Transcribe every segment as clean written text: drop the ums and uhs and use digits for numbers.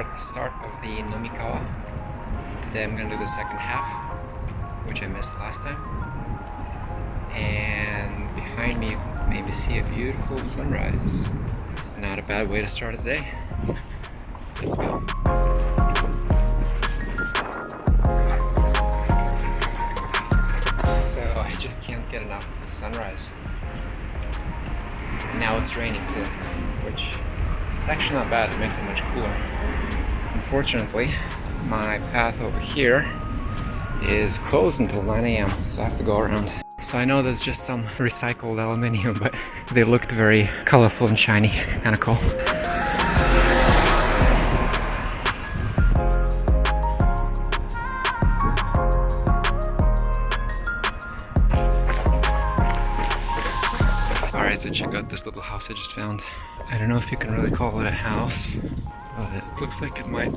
at the start of the Nomi-kawa. Today I'm going to do the second half, which I missed last time. And behind me you can maybe see a beautiful sunrise. Not a bad way to start a day. Let's go. So I just can't get enough of the sunrise. Now it's raining too, which is actually not bad. It makes it much cooler. Unfortunately, my path over here is closed until 9 a.m. so I have to go around. So I know there's just some recycled aluminium, but they looked very colorful and shiny. Kind of cool. Alright, so check out this little house I just found. I don't know if you can really call it a house, but it looks like it might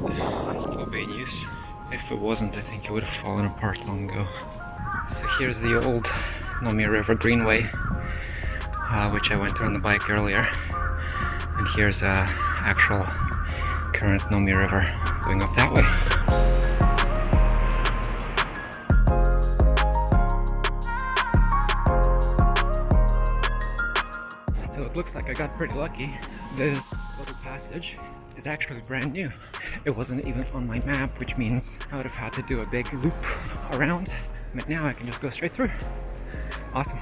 still be in use. If it wasn't, I think it would have fallen apart long ago. So here's the old Nomi River Greenway, which I went through on the bike earlier. And here's the actual current Nomi River going up that way. So it looks like I got pretty lucky. This little passage is actually brand new. It wasn't even on my map, which means I would have had to do a big loop around. But now I can just go straight through. Awesome.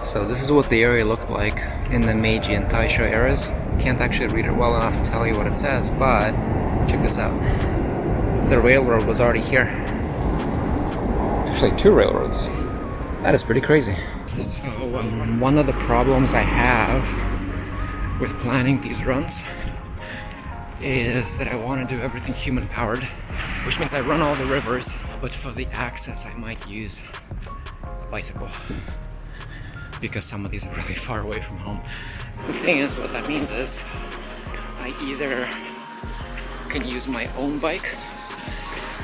So this is what the area looked like in the Meiji and Taisho eras. Can't actually read it well enough to tell you what it says, but check this out. The railroad was already here. Actually, two railroads. That is pretty crazy. So one of the problems I have with planning these runs is that I want to do everything human powered, which means I run all the rivers, but for the access I might use a bicycle because some of these are really far away from home. The thing is, what that means is I either can use my own bike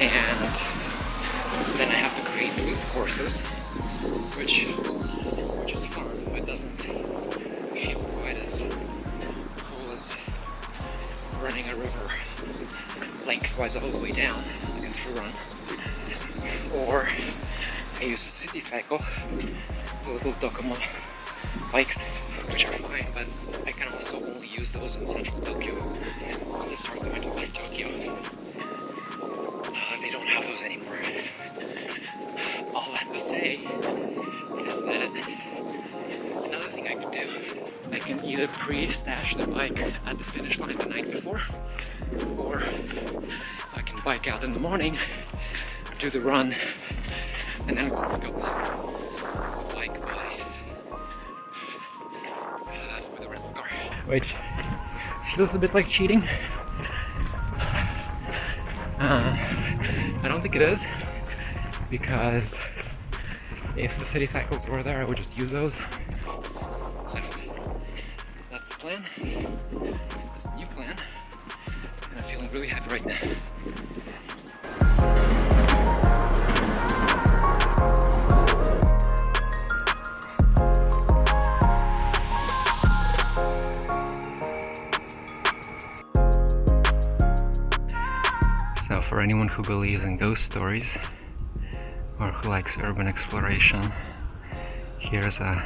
and then I have to create loop courses, which is fun, but doesn't feel quite as cool as running a river lengthwise all the way down, like a through run. Or I use a city cycle, the little Docomo bikes, which are fine, but I can also only use those in central Tokyo. I'll just start going to West Tokyo. They don't have those anymore. All that to say is that another thing I could do, I can either pre-stash the bike at the finish line the night before, or I can bike out in the morning, do the run, and then go pick up the bike with a rental car. Which feels a bit like cheating. I don't think it is, because if the city cycles were there, I would just use those. So that's the plan. That's the new plan. And I'm feeling really happy right now. So for anyone who believes in ghost stories or who likes urban exploration, here's a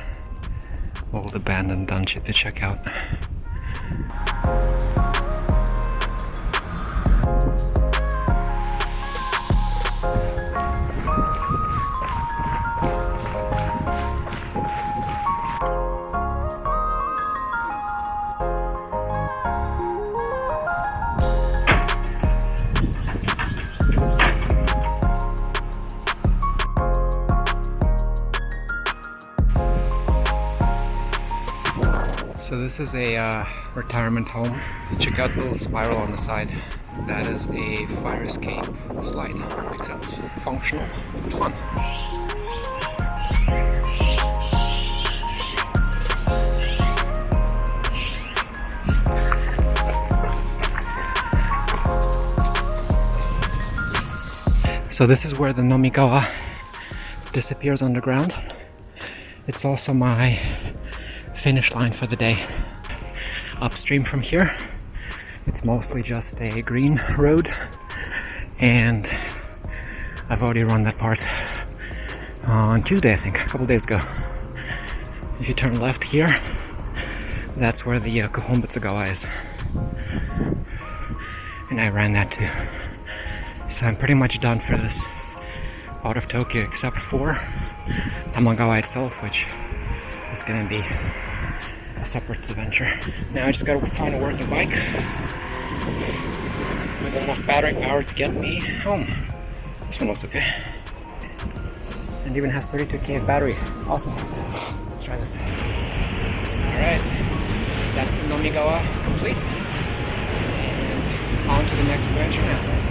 old abandoned dungeon to check out. So this is a retirement home. Check out the little spiral on the side. That is a fire escape slide. Makes sense. Functional and fun. So this is where the Nomi-kawa disappears underground. It's also my finish line for the day. Upstream from here, It's mostly just a green road, and I've already run that part on Tuesday, I think, a couple days ago. If you turn left here, that's where the Tangawa is. And I ran that too. So I'm pretty much done for this out of Tokyo, except for Tangawa itself, which is gonna be a separate adventure. Now I just gotta find a working bike with enough battery power to get me home. This one looks okay. And even has 32k battery. Awesome. Let's try this. Alright, that's the Nomi-kawa complete. And on to the next adventure now.